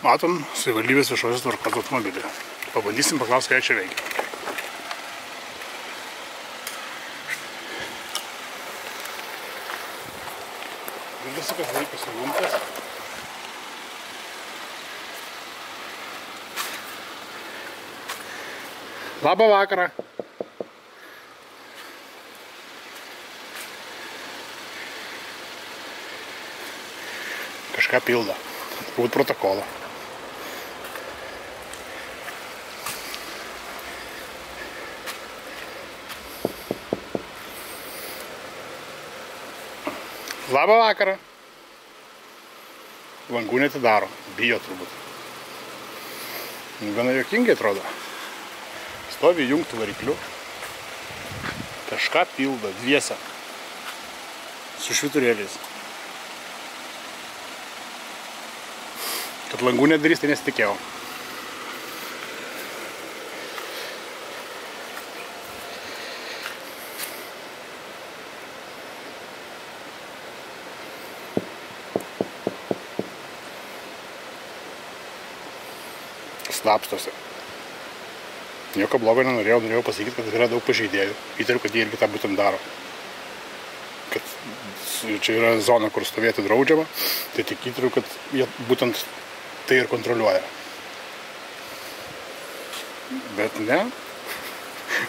Matom savivaldybės viešosios tvarkos automobilį. Pabandysim paklausti, ką čia veikia. Girdisi, kad veikia sujungtas. Labą vakarą. Kažką pildo. Būt protokolą. Labą vakarą. Langų netidaro. Bijo turbūt. Gana juokingai atrodo. Stovi įjungtų varikliu. Kažką pildo dviese. Su švyturėliais. Kad langų nedarys, tai nesitikėjau. Slapstosi. Nieko blogo norėjau pasakyti, kad yra daug pažeidėjų. Įtariu, kad jie irgi tą būtent daro. Kad čia yra zona, kur stovėti draudžiama, tai tik įtariu, kad jie būtent tai ir kontroliuoja. Bet ne.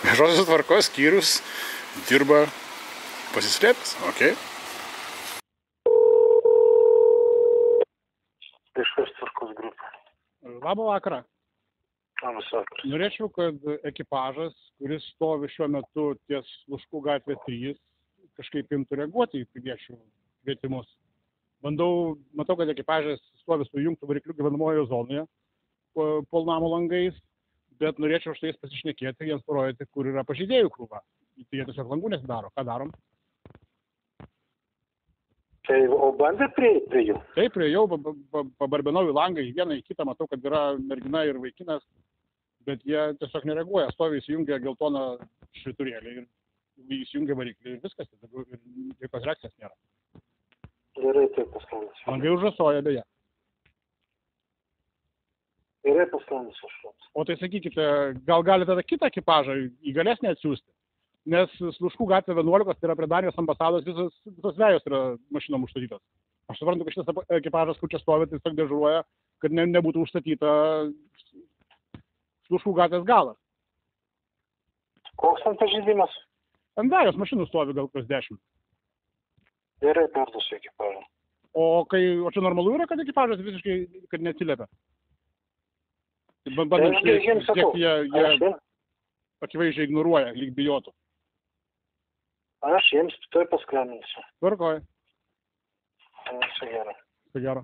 Viešosios tvarkos skyrius dirba pasislėpęs. Okay. Viešosios tvarkos grupė. Labą vakarą. Labas vakaras. Norėčiau, kad ekipažas, kuris stovi šiuo metu ties Sluškų gatvė 3, kažkaip imtų reaguoti į piliečių kvietimus. Matau, kad ekipažas stovi su įjungtų varikliu gyvenamojoje zonoje, po namo langais, bet norėčiau štai jais pasišnekėti, jiems parodyti, kur yra pažeidėjų krūva. Tai jie tiesiog langų nesidaro. Ką darom? Tai, o bandėt prieiti prie jų? Taip, priejau, pabarbinau į langą, į vieną, į kitą, matau, kad yra mergina ir vaikinas, bet jie tiesiog nereaguoja, stovi įsijungia geltoną švyturėlį ir įsijungia variklį ir viskas, ir jokios reakcijos nėra. Gerai, taip paskambinsiu. Langai užrasoja beje. Gerai paskambinsiu aš jums. O tai sakykite, gal galite tada kitą ekipažą įgalesnį atsiųsti? Nes Sluškų gatvė 11, tai yra prie Danijos ambasados, visos vejos yra mašinom užstatytos. Aš suprantu, kad šitas ekipažas, kur čia stovi, tai tiesiog dežuruoja, kad nebūtų užstatyta Sluškų gatvės galas. Koks ten pažeidimas? Ant vejos mašinų stovi gal kas 10. Gerai, perduosiu ekipažą. O čia normalu yra, kad ekipažas visiškai kad neatsiliepia? Bandant kiek jie akivaizdžiai ignoruoja, lyg bijotų. Aš jiems tuoj paskambinsiu. Tvarkoj. Viso gero. Viso gero.